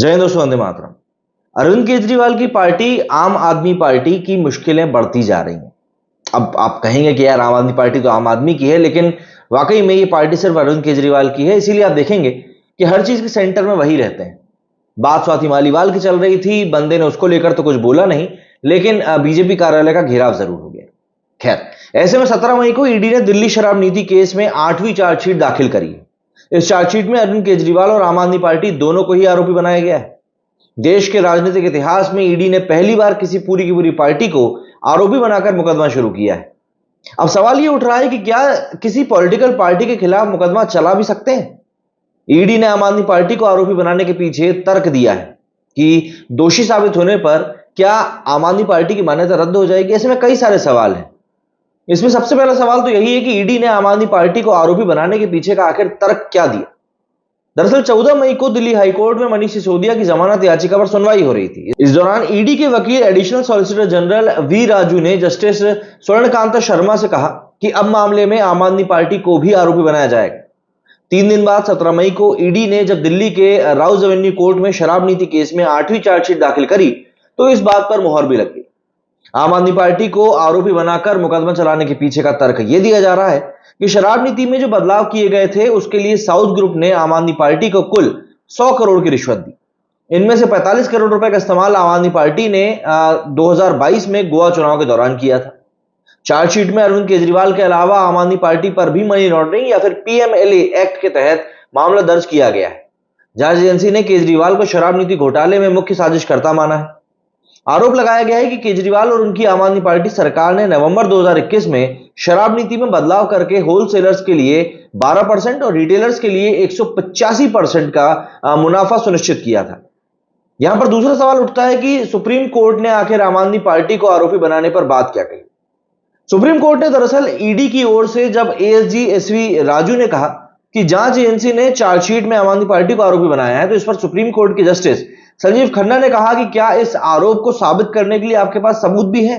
जय हिंद दोस्तों, वंदे मातरम। अरविंद केजरीवाल की पार्टी आम आदमी पार्टी की मुश्किलें बढ़ती जा रही हैं। अब आप कहेंगे कि यार आम आदमी पार्टी तो आम आदमी की है, लेकिन वाकई में ये पार्टी सिर्फ अरविंद केजरीवाल की है। इसीलिए आप देखेंगे कि हर चीज के सेंटर में वही रहते हैं। बात स्वाति मालीवाल की चल रही थी, बंदे ने उसको लेकर तो कुछ बोला नहीं, लेकिन बीजेपी कार्यालय का घेराव जरूर हो गया। खैर, ऐसे में 17 मई को ईडी ने दिल्ली शराब नीति केस में 8वीं चार्जशीट दाखिल करी है। इस चार्जशीट में अरविंद केजरीवाल और आम आदमी पार्टी दोनों को ही आरोपी बनाया गया है। देश के राजनीतिक इतिहास में ईडी ने पहली बार किसी पूरी की पूरी पार्टी को आरोपी बनाकर मुकदमा शुरू किया है। अब सवाल यह उठ रहा है कि क्या किसी पॉलिटिकल पार्टी के खिलाफ मुकदमा चला भी सकते हैं? ईडी ने आम आदमी पार्टी को आरोपी बनाने के पीछे तर्क दिया है कि दोषी साबित होने पर क्या आम आदमी पार्टी की मान्यता रद्द हो जाएगी। ऐसे में कई सारे सवाल हैं। इसमें सबसे पहला सवाल तो यही है कि ईडी ने आम आदमी पार्टी को आरोपी बनाने के पीछे का आखिर तर्क क्या दिया। दरअसल 14 मई को दिल्ली हाईकोर्ट में मनीष सिसोदिया की जमानत याचिका पर सुनवाई हो रही थी। इस दौरान ईडी के वकील additional solicitor general V Raju ने जस्टिस स्वर्णकांता शर्मा से कहा कि अब मामले में आम आदमी पार्टी को भी आरोपी बनाया जाएगा। 3 दिन बाद 17 मई को ईडी ने जब दिल्ली के राउज एवेन्यू कोर्ट में शराब नीति केस में 8वीं चार्जशीट दाखिल करी तो इस बात पर मुहर भी लग गई। आम आदमी पार्टी को आरोपी बनाकर मुकदमा चलाने के पीछे का तर्क यह दिया जा रहा है कि शराब नीति में जो बदलाव किए गए थे उसके लिए साउथ ग्रुप ने आम आदमी पार्टी को कुल 100 करोड़ की रिश्वत दी। इनमें से 45 करोड़ रुपए का इस्तेमाल आम आदमी पार्टी ने 2022 में गोवा चुनाव के दौरान किया था। चार्जशीट में अरविंद केजरीवाल के अलावा आम आदमी पार्टी पर भी मनी लॉन्ड्रिंग या फिर पीएमएलए एक्ट के तहत मामला दर्ज किया गया है। जांच एजेंसी ने केजरीवाल को शराब नीति घोटाले में मुख्य साजिशकर्ता माना है। आरोप लगाया गया है कि केजरीवाल और उनकी आम आदमी पार्टी सरकार ने नवंबर 2021 में शराब नीति में बदलाव करके होलसेलर्स के लिए 12% और रिटेलर्स के लिए 185% का मुनाफा सुनिश्चित किया था। यहां पर दूसरा सवाल उठता है कि सुप्रीम कोर्ट ने आखिर आम आदमी पार्टी को आरोपी बनाने पर बात क्या कही। सुप्रीम कोर्ट ने दरअसल ईडी की ओर से जब एएसजी एसवी राजू ने कहा कि जांच एजेंसी ने चार्जशीट में आम आदमी पार्टी को आरोपी बनाया है, तो इस पर सुप्रीम कोर्ट के जस्टिस संजीव खन्ना ने कहा कि क्या इस आरोप को साबित करने के लिए आपके पास सबूत भी है।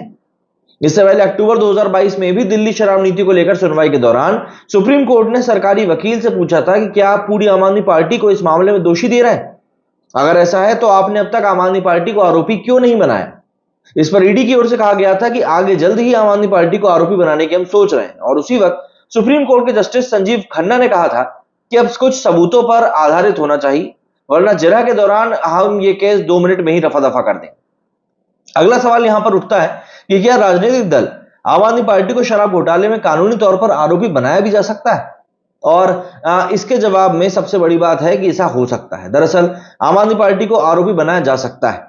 इससे पहले अक्टूबर 2022 में भी दिल्ली शराब नीति को लेकर सुनवाई के दौरान सुप्रीम कोर्ट ने सरकारी वकील से पूछा था कि क्या आप पूरी आम आदमी पार्टी को इस मामले में दोषी दे रहे हैं? अगर ऐसा है तो आपने अब तक आम आदमी पार्टी को आरोपी क्यों नहीं बनाया। इस पर ईडी की ओर से कहा गया था कि आगे जल्द ही आम आदमी पार्टी को आरोपी बनाने की हम सोच रहे हैं। और उसी वक्त सुप्रीम कोर्ट के जस्टिस संजीव खन्ना ने कहा था कि अब कुछ सबूतों पर आधारित होना चाहिए, वरना जिरह के दौरान हम ये केस 2 मिनट में ही रफा दफा कर दें। अगला सवाल यहां पर उठता है कि क्या राजनीतिक दल आम आदमी पार्टी को शराब घोटाले में कानूनी तौर पर आरोपी बनाया भी जा सकता है? और इसके जवाब में सबसे बड़ी बात है कि ऐसा हो सकता है। दरअसल आम आदमी पार्टी को आरोपी बनाया जा सकता है।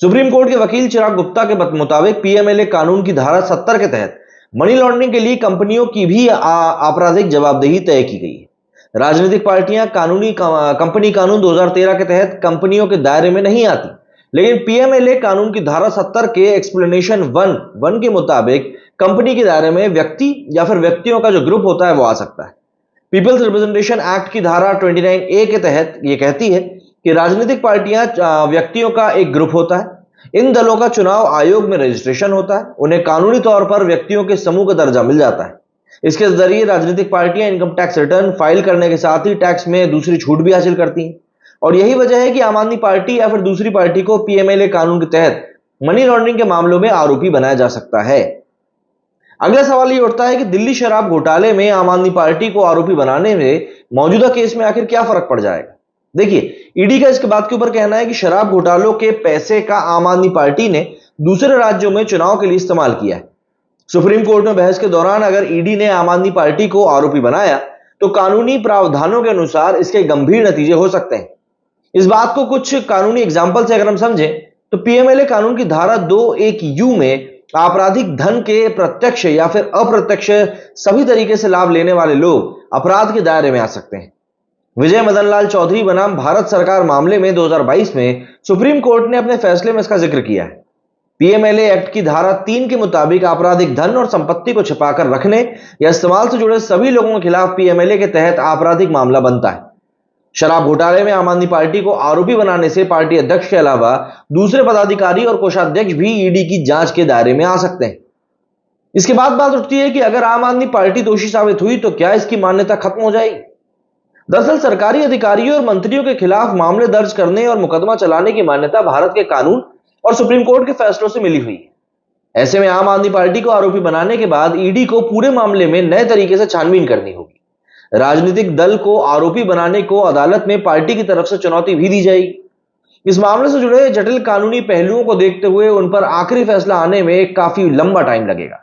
सुप्रीम कोर्ट के वकील चिराग गुप्ता के मुताबिक पीएमएलए कानून की धारा 70 के तहत मनी लॉन्ड्रिंग के लिए कंपनियों की भी आपराधिक जवाबदेही तय की गई है। राजनीतिक पार्टियां कंपनी कानून 2013 के तहत कंपनियों के दायरे में नहीं आती, लेकिन पीएमएलए कानून की धारा 70 के एक्सप्लेनेशन 1 के मुताबिक कंपनी के दायरे में व्यक्ति या फिर व्यक्तियों का जो ग्रुप होता है वो आ सकता है। पीपल्स रिप्रेजेंटेशन एक्ट की धारा 29A के तहत ये कहती है कि राजनीतिक पार्टियां व्यक्तियों का एक ग्रुप होता है। इन दलों का चुनाव आयोग में रजिस्ट्रेशन होता है। उन्हें कानूनी तौर पर व्यक्तियों के समूह का दर्जा मिल जाता है। इसके जरिए राजनीतिक पार्टियां इनकम टैक्स रिटर्न फाइल करने के साथ ही टैक्स में दूसरी छूट भी हासिल करती हैं। और यही वजह है कि आम आदमी पार्टी या फिर दूसरी पार्टी को पीएमएलए कानून के तहत मनी लॉन्ड्रिंग के मामलों में आरोपी बनाया जा सकता है। अगला सवाल यह उठता है कि दिल्ली शराब घोटाले में आम आदमी पार्टी को आरोपी बनाने में मौजूदा केस में आखिर क्या फर्क पड़ जाएगा। देखिए, ईडी का इसके बात के ऊपर कहना है कि शराब घोटालों के पैसे का आम आदमी पार्टी ने दूसरे राज्यों में चुनाव के लिए इस्तेमाल किया है। सुप्रीम कोर्ट में बहस के दौरान अगर ईडी ने आम आदमी पार्टी को आरोपी बनाया तो कानूनी प्रावधानों के अनुसार इसके गंभीर नतीजे हो सकते हैं। इस बात को कुछ कानूनी एग्जाम्पल से अगर हम समझें तो पीएमएलए कानून की धारा 2(1)(u) में आपराधिक धन के प्रत्यक्ष या फिर अप्रत्यक्ष सभी तरीके से लाभ लेने वाले लोग अपराध के दायरे में आ सकते हैं। विजय मदन लाल चौधरी बनाम भारत सरकार मामले में 2022 में सुप्रीम कोर्ट ने अपने फैसले में इसका जिक्र किया है। पीएमएलए एक्ट की धारा 3 के मुताबिक आपराधिक धन और संपत्ति को छिपाकर रखने या इस्तेमाल से जुड़े सभी लोगों के खिलाफ पीएमएलए के तहत आपराधिक मामला बनता है। शराब घोटाले में आम आदमी पार्टी को आरोपी बनाने से पार्टी अध्यक्ष के अलावा दूसरे पदाधिकारी और कोषाध्यक्ष भी ईडी की जांच के दायरे में आ सकते हैं। इसके बाद बात उठती है कि अगर आम आदमी पार्टी दोषी साबित हुई तो क्या इसकी मान्यता खत्म हो जाएगी। दरअसल सरकारी अधिकारियों और मंत्रियों के खिलाफ मामले दर्ज करने और मुकदमा चलाने की मान्यता भारत के कानून और सुप्रीम कोर्ट के फैसलों से मिली हुई है। ऐसे में आम आदमी पार्टी को आरोपी बनाने के बाद ईडी को पूरे मामले में नए तरीके से छानबीन करनी होगी। राजनीतिक दल को आरोपी बनाने को अदालत में पार्टी की तरफ से चुनौती भी दी जाएगी। इस मामले से जुड़े जटिल कानूनी पहलुओं को देखते हुए उन पर आखिरी फैसला आने में काफी लंबा टाइम लगेगा।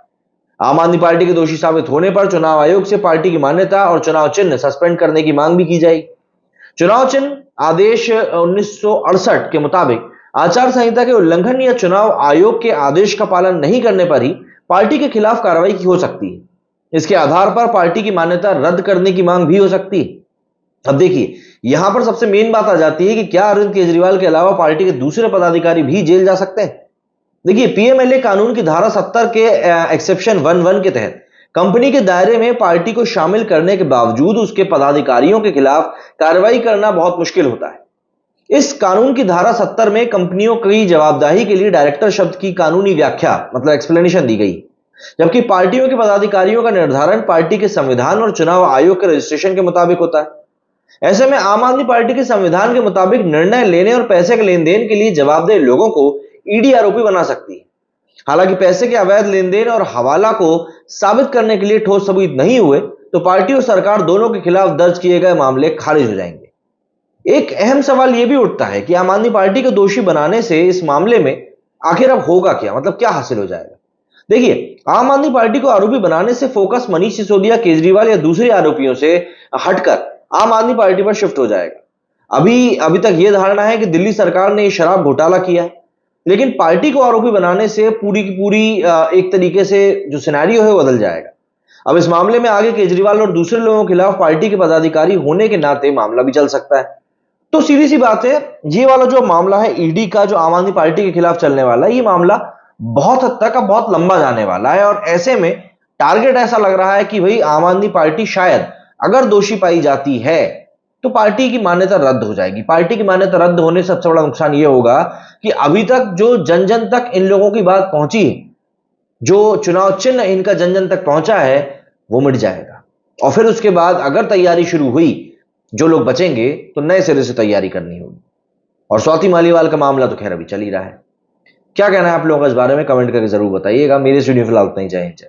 आम आदमी पार्टी के दोषी साबित होने पर चुनाव आयोग से पार्टी की मान्यता और चुनाव चिन्ह सस्पेंड करने की मांग भी की जाएगी। चुनाव चिन्ह आदेश 1968 के मुताबिक आचार संहिता के उल्लंघन या चुनाव आयोग के आदेश का पालन नहीं करने पर ही पार्टी के खिलाफ कार्रवाई की हो सकती है। इसके आधार पर पार्टी की मान्यता रद्द करने की मांग भी हो सकती है। अब देखिए, यहां पर सबसे मेन बात आ जाती है कि क्या अरविंद केजरीवाल के अलावा पार्टी के दूसरे पदाधिकारी भी जेल जा सकते हैं। देखिए, पीएमएलए कानून की धारा 70 के एक्सेप्शन 11 के तहत कंपनी के दायरे में पार्टी को शामिल करने के बावजूद उसके पदाधिकारियों के खिलाफ कार्रवाई करना बहुत मुश्किल होता है। इस कानून की धारा 70 में कंपनियों की जवाबदेही के लिए डायरेक्टर शब्द की कानूनी व्याख्या मतलब एक्सप्लेनेशन दी गई, जबकि पार्टियों के पदाधिकारियों का निर्धारण पार्टी के संविधान और चुनाव आयोग के रजिस्ट्रेशन के मुताबिक होता है। ऐसे में आम आदमी पार्टी के संविधान के मुताबिक निर्णय लेने और पैसे के लेन देन के लिए जवाबदेह लोगों को ईडी आरोपी बना सकती है। हालांकि पैसे के अवैध लेन देन और हवाला को साबित करने के लिए ठोस सबूत नहीं हुए तो पार्टी और सरकार दोनों के खिलाफ दर्ज किए गए मामले खारिज हो जाएंगे। एक अहम सवाल यह भी उठता है कि आम आदमी पार्टी को दोषी बनाने से इस मामले में आखिर अब होगा क्या, मतलब क्या हासिल हो जाएगा। देखिए, आम आदमी पार्टी को आरोपी बनाने से फोकस मनीष सिसोदिया, केजरीवाल या दूसरे आरोपियों से हटकर आम आदमी पार्टी पर शिफ्ट हो जाएगा। अभी तक यह धारणा है कि दिल्ली सरकार ने शराब घोटाला किया है, लेकिन पार्टी को आरोपी बनाने से पूरी की पूरी एक तरीके से जो सिनेरियो है वो बदल जाएगा। अब इस मामले में आगे केजरीवाल और दूसरे लोगों के खिलाफ पार्टी के पदाधिकारी होने के नाते मामला भी चल सकता है। तो सीधी सी बात है, ये वाला जो मामला है ईडी का, जो आम आदमी पार्टी के खिलाफ चलने वाला है, ये मामला बहुत हद तक अब बहुत लंबा जाने वाला है। और ऐसे में टारगेट ऐसा लग रहा है कि भाई आम आदमी पार्टी शायद अगर दोषी पाई जाती है तो पार्टी की मान्यता रद्द हो जाएगी। पार्टी की मान्यता रद्द होने से सबसे बड़ा नुकसान यह होगा कि अभी तक जो जन जन तक इन लोगों की बात पहुंची है, जो चुनाव चिन्ह इनका जन जन तक पहुंचा है, वो मिट जाएगा। और फिर उसके बाद अगर तैयारी शुरू हुई, जो लोग बचेंगे तो नए सिरे से तैयारी करनी होगी। और स्वाति मालीवाल का मामला तो खैर अभी चल ही रहा है। क्या कहना है आप लोगों का इस बारे में, कमेंट करके जरूर बताइएगा। मेरे स्टूडियो फिलहाल उतना ही, जय हिंद।